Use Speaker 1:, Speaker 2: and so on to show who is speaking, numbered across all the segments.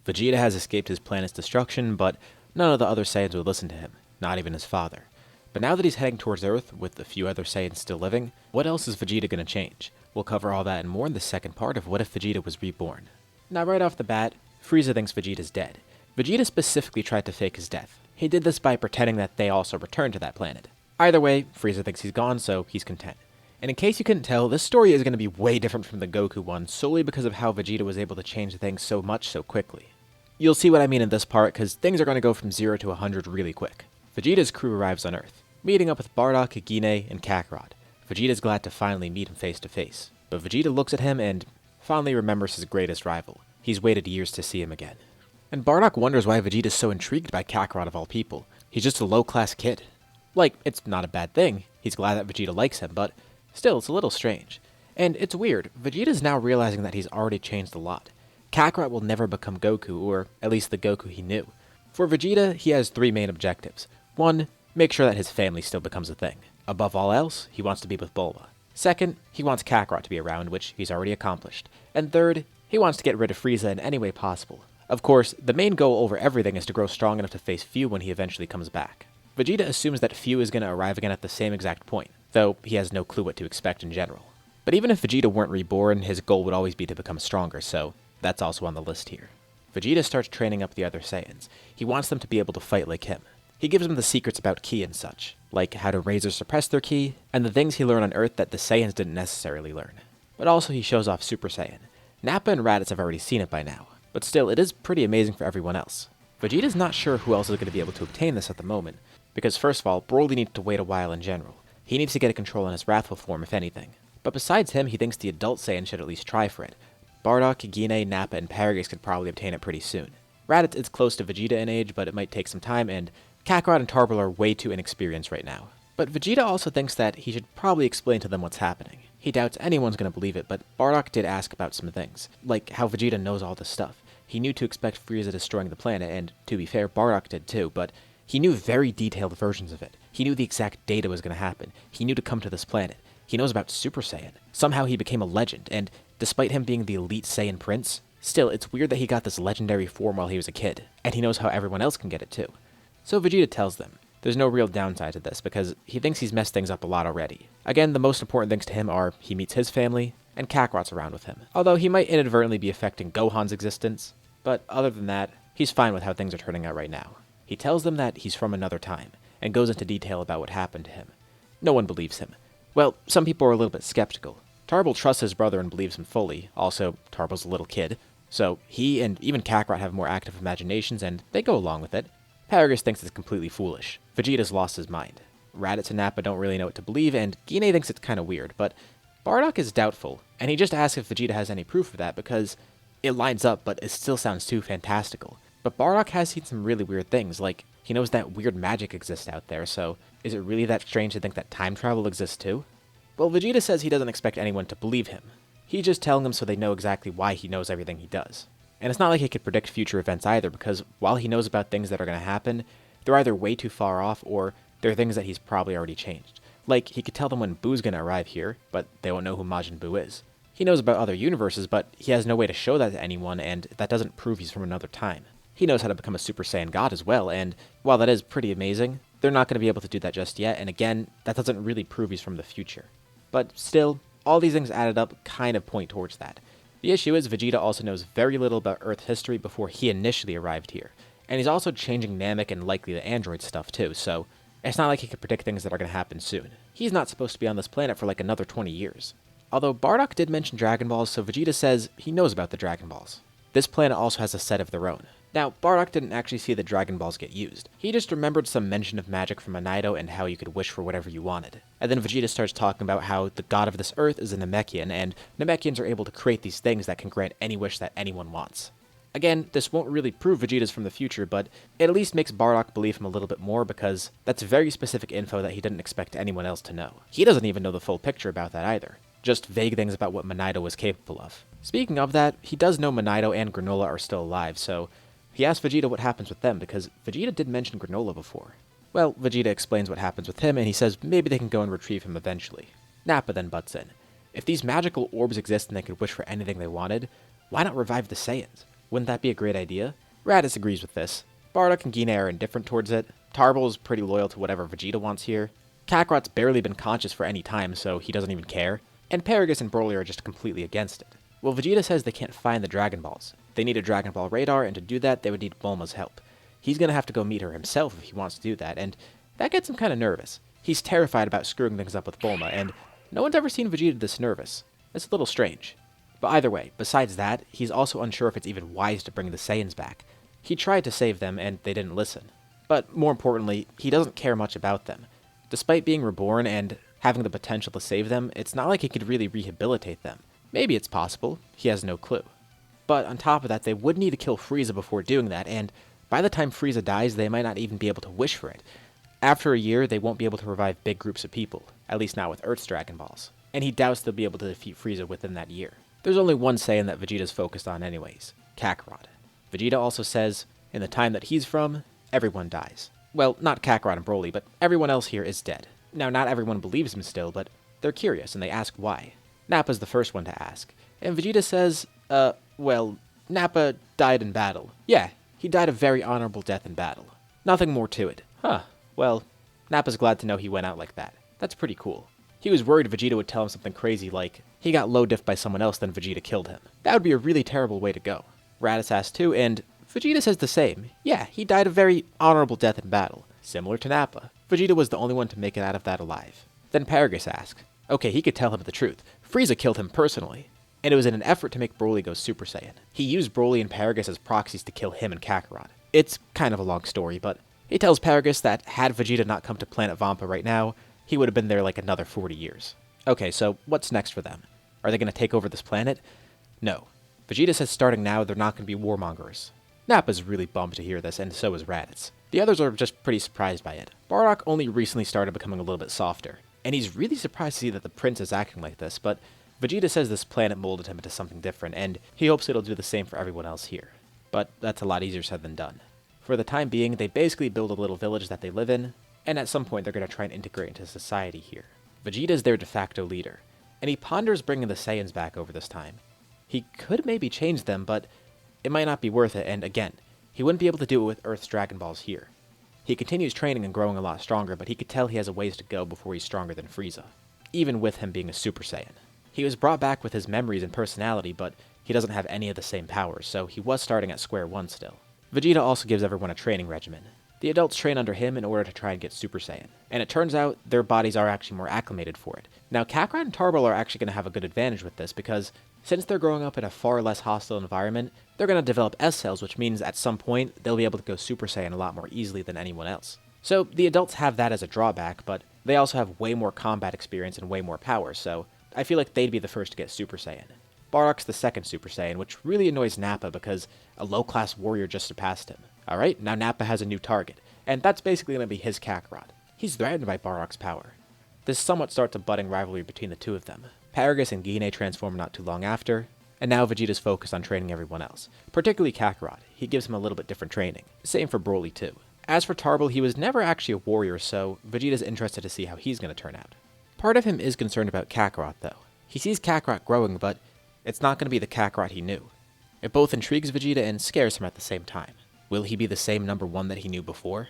Speaker 1: Vegeta has escaped his planet's destruction, but none of the other Saiyans would listen to him, not even his father. But now that he's heading towards Earth, with a few other Saiyans still living, what else is Vegeta going to change? We'll cover all that and more in the second part of What If Vegeta Was Reborn. Now right off the bat, Frieza thinks Vegeta's dead. Vegeta specifically tried to fake his death. He did this by pretending that they also returned to that planet. Either way, Frieza thinks he's gone, so he's content. And in case you couldn't tell, this story is going to be way different from the Goku one, solely because of how Vegeta was able to change things so much so quickly. You'll see what I mean in this part, because things are going to go from 0 to 100 really quick. Vegeta's crew arrives on Earth, meeting up with Bardock, Higine, and Kakarot. Vegeta's glad to finally meet him face to face, but Vegeta looks at him and fondly remembers his greatest rival. He's waited years to see him again. And Bardock wonders why Vegeta's so intrigued by Kakarot of all people. He's just a low-class kid. Like, it's not a bad thing. He's glad that Vegeta likes him, but still, it's a little strange. And it's weird. Vegeta's now realizing that he's already changed a lot. Kakarot will never become Goku, or at least the Goku he knew. For Vegeta, he has 3 main objectives. 1, make sure that his family still becomes a thing. Above all else, he wants to be with Bulma. 2nd, he wants Kakarot to be around, which he's already accomplished. And 3rd, he wants to get rid of Frieza in any way possible. Of course, the main goal over everything is to grow strong enough to face Fu when he eventually comes back. Vegeta assumes that Fu is going to arrive again at the same exact point, though he has no clue what to expect in general. But even if Vegeta weren't reborn, his goal would always be to become stronger, so that's also on the list here. Vegeta starts training up the other Saiyans. He wants them to be able to fight like him. He gives them the secrets about ki and such, like how to raise or suppress their ki, and the things he learned on Earth that the Saiyans didn't necessarily learn. But also he shows off Super Saiyan. Nappa and Raditz have already seen it by now, but still, it is pretty amazing for everyone else. Vegeta's not sure who else is going to be able to obtain this at the moment, because first of all, Broly needs to wait a while in general. He needs to get a control on his wrathful form, if anything. But besides him, he thinks the adult Saiyan should at least try for it. Bardock, Higine, Nappa, and Paragus could probably obtain it pretty soon. Raditz is close to Vegeta in age, but it might take some time, and Kakarot and Tarbell are way too inexperienced right now. But Vegeta also thinks that he should probably explain to them what's happening. He doubts anyone's going to believe it, but Bardock did ask about some things, like how Vegeta knows all this stuff. He knew to expect Frieza destroying the planet, and to be fair, Bardock did too, but he knew very detailed versions of it. He knew the exact date it was going to happen. He knew to come to this planet. He knows about Super Saiyan. Somehow he became a legend, and despite him being the elite Saiyan prince, still, it's weird that he got this legendary form while he was a kid, and he knows how everyone else can get it too. So Vegeta tells them there's no real downside to this, because he thinks he's messed things up a lot already. Again, the most important things to him are he meets his family, and Kakarot's around with him. Although he might inadvertently be affecting Gohan's existence, but other than that, he's fine with how things are turning out right now. He tells them that he's from another time, and goes into detail about what happened to him. No one believes him. Well, some people are a little bit skeptical. Tarbell trusts his brother and believes him fully. Also, Tarbell's a little kid, so he and even Kakarot have more active imaginations, and they go along with it. Paragus thinks it's completely foolish. Vegeta's lost his mind. Raditz and Nappa don't really know what to believe, and Gine thinks it's kind of weird, but Bardock is doubtful, and he just asks if Vegeta has any proof of that because it lines up, but it still sounds too fantastical. But Bardock has seen some really weird things, like he knows that weird magic exists out there, so is it really that strange to think that time travel exists too? Well, Vegeta says he doesn't expect anyone to believe him. He's just telling them so they know exactly why he knows everything he does. And it's not like he could predict future events either, because while he knows about things that are going to happen, they're either way too far off, or they're things that he's probably already changed. Like, he could tell them when Boo's going to arrive here, but they won't know who Majin Buu is. He knows about other universes, but he has no way to show that to anyone, and that doesn't prove he's from another time. He knows how to become a Super Saiyan God as well, and while that is pretty amazing, they're not going to be able to do that just yet, and again, that doesn't really prove he's from the future. But still, all these things added up kind of point towards that. The issue is Vegeta also knows very little about Earth history before he initially arrived here, and he's also changing Namek and likely the android stuff too, so it's not like he could predict things that are going to happen soon. He's not supposed to be on this planet for like another 20 years. Although Bardock did mention Dragon Balls, so Vegeta says he knows about the Dragon Balls. This planet also has a set of their own. Now, Bardock didn't actually see the Dragon Balls get used. He just remembered some mention of magic from Naito and how you could wish for whatever you wanted. And then Vegeta starts talking about how the god of this earth is a Namekian, and Namekians are able to create these things that can grant any wish that anyone wants. Again, this won't really prove Vegeta's from the future, but it at least makes Bardock believe him a little bit more because that's very specific info that he didn't expect anyone else to know. He doesn't even know the full picture about that either. Just vague things about what Naito was capable of. Speaking of that, he does know Naito and Granola are still alive, so he asks Vegeta what happens with them, because Vegeta did mention Granola before. Well, Vegeta explains what happens with him, and he says maybe they can go and retrieve him eventually. Nappa then butts in. If these magical orbs exist and they could wish for anything they wanted, why not revive the Saiyans? Wouldn't that be a great idea? Raditz agrees with this. Bardock and Gine are indifferent towards it. Tarble is pretty loyal to whatever Vegeta wants here. Kakarot's barely been conscious for any time, so he doesn't even care. And Paragus and Broly are just completely against it. Well, Vegeta says they can't find the Dragon Balls. They need a Dragon Ball radar, and to do that, they would need Bulma's help. He's gonna have to go meet her himself if he wants to do that, and that gets him kinda nervous. He's terrified about screwing things up with Bulma, and no one's ever seen Vegeta this nervous. It's a little strange. But either way, besides that, he's also unsure if it's even wise to bring the Saiyans back. He tried to save them, and they didn't listen. But more importantly, he doesn't care much about them. Despite being reborn and having the potential to save them, it's not like he could really rehabilitate them. Maybe it's possible, he has no clue. But on top of that, they would need to kill Frieza before doing that, and by the time Frieza dies, they might not even be able to wish for it. After a year, they won't be able to revive big groups of people, at least not with Earth's Dragon Balls, and he doubts they'll be able to defeat Frieza within that year. There's only one Saiyan that Vegeta's focused on anyways, Kakarot. Vegeta also says, in the time that he's from, everyone dies. Well, not Kakarot and Broly, but everyone else here is dead. Now, not everyone believes him still, but they're curious, and they ask why. Nappa's the first one to ask, and Vegeta says, well, Nappa died in battle. Yeah, he died a very honorable death in battle. Nothing more to it. Huh, well, Nappa's glad to know he went out like that. That's pretty cool. He was worried Vegeta would tell him something crazy like, he got low-diffed by someone else, then Vegeta killed him. That would be a really terrible way to go. Raditz asks too, and Vegeta says the same. Yeah, he died a very honorable death in battle, similar to Nappa. Vegeta was the only one to make it out of that alive. Then Paragus asks. Okay, he could tell him the truth. Frieza killed him personally, and it was in an effort to make Broly go Super Saiyan. He used Broly and Paragus as proxies to kill him and Kakarot. It's kind of a long story, but he tells Paragus that had Vegeta not come to Planet Vampa right now, he would have been there like another 40 years. Okay, so what's next for them? Are they going to take over this planet? No. Vegeta says starting now, they're not going to be warmongers. Nappa's really bummed to hear this, and so is Raditz. The others are just pretty surprised by it. Bardock only recently started becoming a little bit softer, and he's really surprised to see that the prince is acting like this, but Vegeta says this planet molded him into something different, and he hopes it'll do the same for everyone else here. But that's a lot easier said than done. For the time being, they basically build a little village that they live in, and at some point they're going to try and integrate into society here. Vegeta's their de facto leader, and he ponders bringing the Saiyans back over this time. He could maybe change them, but it might not be worth it, and again, he wouldn't be able to do it with Earth's Dragon Balls here. He continues training and growing a lot stronger, but he could tell he has a ways to go before he's stronger than Frieza, even with him being a Super Saiyan. He was brought back with his memories and personality, but he doesn't have any of the same powers, so he was starting at square one still. Vegeta also gives everyone a training regimen. The adults train under him in order to try and get Super Saiyan, and it turns out their bodies are actually more acclimated for it. Now, Kakarot and Tarble are actually going to have a good advantage with this because since they're growing up in a far less hostile environment, they're going to develop S cells, which means at some point they'll be able to go Super Saiyan a lot more easily than anyone else. So the adults have that as a drawback, but they also have way more combat experience and way more power, so I feel like they'd be the first to get Super Saiyan. Bardock's the second Super Saiyan, which really annoys Nappa because a low-class warrior just surpassed him. Alright, now Nappa has a new target, and that's basically going to be his Kakarot. He's threatened by Bardock's power. This somewhat starts a budding rivalry between the two of them. Paragus and Gine transform not too long after, and now Vegeta's focused on training everyone else, particularly Kakarot. He gives him a little bit different training. Same for Broly too. As for Tarble, he was never actually a warrior, so Vegeta's interested to see how he's going to turn out. Part of him is concerned about Kakarot though. He sees Kakarot growing, but it's not going to be the Kakarot he knew. It both intrigues Vegeta and scares him at the same time. Will he be the same number one that he knew before?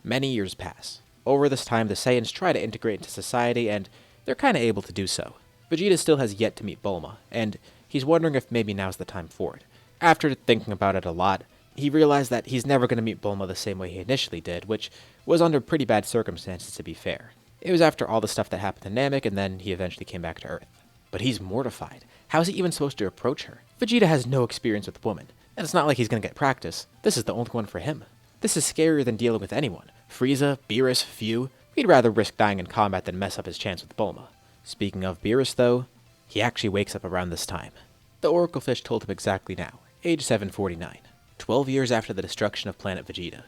Speaker 1: Many years pass. Over this time, the Saiyans try to integrate into society, and they're kinda able to do so. Vegeta still has yet to meet Bulma, and he's wondering if maybe now's the time for it. After thinking about it a lot, he realized that he's never going to meet Bulma the same way he initially did, which was under pretty bad circumstances to be fair. It was after all the stuff that happened to Namek, and then he eventually came back to Earth. But he's mortified. How is he even supposed to approach her? Vegeta has no experience with women, and it's not like he's going to get practice. This is the only one for him. This is scarier than dealing with anyone. Frieza, Beerus, Fu. He'd rather risk dying in combat than mess up his chance with Bulma. Speaking of Beerus, though, he actually wakes up around this time. The Oracle Fish told him exactly now, age 749, 12 years after the destruction of planet Vegeta.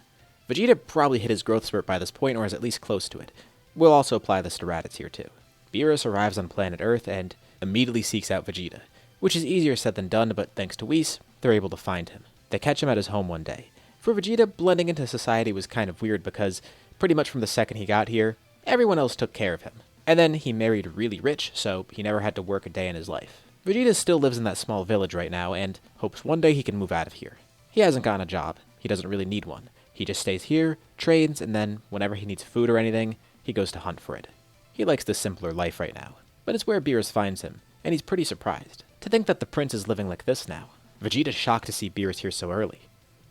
Speaker 1: Vegeta probably hit his growth spurt by this point, or is at least close to it. We'll also apply this to Raditz here too. Beerus arrives on planet Earth and immediately seeks out Vegeta, which is easier said than done, but thanks to Whis, they're able to find him. They catch him at his home one day. For Vegeta, blending into society was kind of weird because pretty much from the second he got here, everyone else took care of him. And then he married really rich, so he never had to work a day in his life. Vegeta still lives in that small village right now and hopes one day he can move out of here. He hasn't gotten a job. He doesn't really need one. He just stays here, trains, and then, whenever he needs food or anything, he goes to hunt for it. He likes this simpler life right now, but it's where Beerus finds him, and he's pretty surprised. To think that the prince is living like this now. Vegeta's shocked to see Beerus here so early.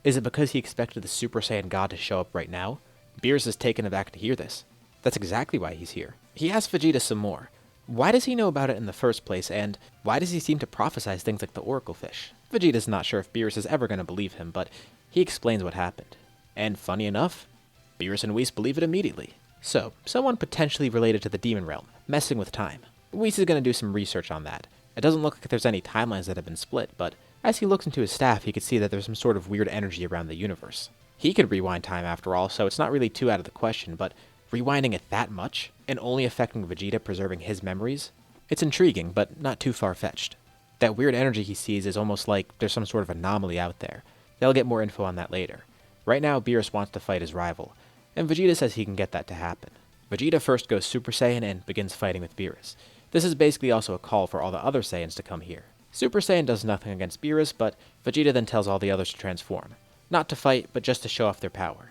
Speaker 1: Is it because he expected the Super Saiyan God to show up right now? Beerus is taken aback to hear this. That's exactly why he's here. He asks Vegeta some more. Why does he know about it in the first place, and why does he seem to prophesize things like the Oracle Fish? Vegeta's not sure if Beerus is ever going to believe him, but he explains what happened. And funny enough, Beerus and Whis believe it immediately. So, someone potentially related to the Demon Realm, messing with time. Whis is going to do some research on that. It doesn't look like there's any timelines that have been split, but as he looks into his staff, he could see that there's some sort of weird energy around the universe. He could rewind time after all, so it's not really too out of the question, but rewinding it that much, and only affecting Vegeta preserving his memories? It's intriguing, but not too far-fetched. That weird energy he sees is almost like there's some sort of anomaly out there. They'll get more info on that later. Right now, Beerus wants to fight his rival, and Vegeta says he can get that to happen. Vegeta first goes Super Saiyan and begins fighting with Beerus. This is basically also a call for all the other Saiyans to come here. Super Saiyan does nothing against Beerus, but Vegeta then tells all the others to transform. Not to fight, but just to show off their power.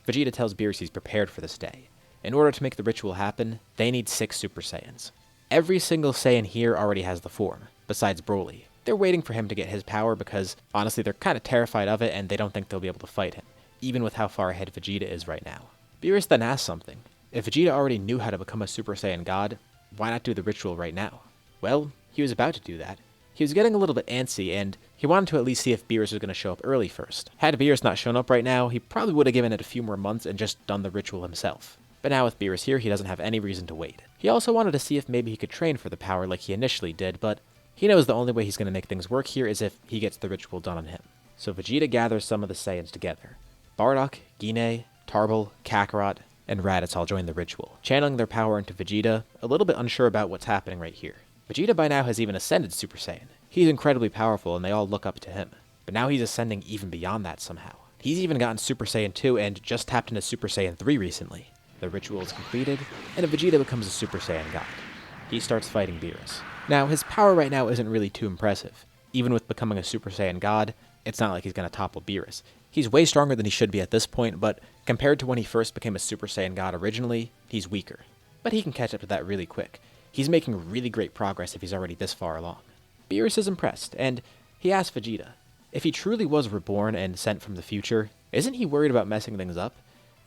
Speaker 1: Vegeta tells Beerus he's prepared for this day. In order to make the ritual happen, they need 6 Super Saiyans. Every single Saiyan here already has the form, besides Broly. They're waiting for him to get his power because, honestly, they're kind of terrified of it and they don't think they'll be able to fight him, even with how far ahead Vegeta is right now. Beerus then asks something. If Vegeta already knew how to become a Super Saiyan God, why not do the ritual right now? Well, he was about to do that. He was getting a little bit antsy, and he wanted to at least see if Beerus was going to show up early first. Had Beerus not shown up right now, he probably would have given it a few more months and just done the ritual himself. But now with Beerus here, he doesn't have any reason to wait. He also wanted to see if maybe he could train for the power like he initially did, but he knows the only way he's going to make things work here is if he gets the ritual done on him. So Vegeta gathers some of the Saiyans together. Bardock, Gine, Tarbal, Kakarot, and Raditz all join the ritual, channeling their power into Vegeta, a little bit unsure about what's happening right here. Vegeta by now has even ascended Super Saiyan. He's incredibly powerful and they all look up to him. But now he's ascending even beyond that somehow. He's even gotten Super Saiyan 2 and just tapped into Super Saiyan 3 recently. The ritual is completed, and Vegeta becomes a Super Saiyan God. He starts fighting Beerus. Now, his power right now isn't really too impressive. Even with becoming a Super Saiyan God, it's not like he's going to topple Beerus. He's way stronger than he should be at this point, but compared to when he first became a Super Saiyan God originally, he's weaker. But he can catch up to that really quick. He's making really great progress if he's already this far along. Beerus is impressed, and he asks Vegeta, if he truly was reborn and sent from the future, isn't he worried about messing things up?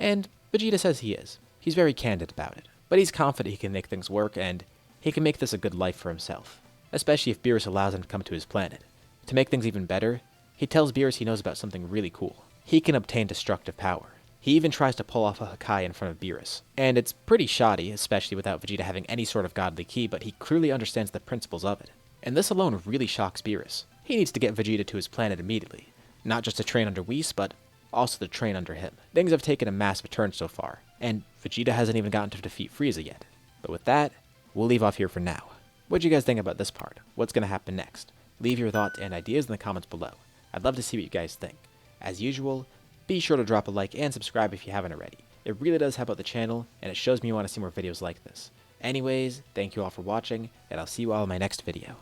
Speaker 1: And Vegeta says he is. He's very candid about it, but he's confident he can make things work, and he can make this a good life for himself, especially if Beerus allows him to come to his planet. To make things even better, he tells Beerus he knows about something really cool. He can obtain destructive power. He even tries to pull off a Hakai in front of Beerus, and it's pretty shoddy, especially without Vegeta having any sort of godly ki, but he clearly understands the principles of it. And this alone really shocks Beerus. He needs to get Vegeta to his planet immediately, not just to train under Whis, but also to train under him. Things have taken a massive turn so far, and Vegeta hasn't even gotten to defeat Frieza yet. But with that, we'll leave off here for now. What'd you guys think about this part? What's going to happen next? Leave your thoughts and ideas in the comments below. I'd love to see what you guys think. As usual, be sure to drop a like and subscribe if you haven't already. It really does help out the channel, and it shows me you want to see more videos like this. Anyways, thank you all for watching, and I'll see you all in my next video.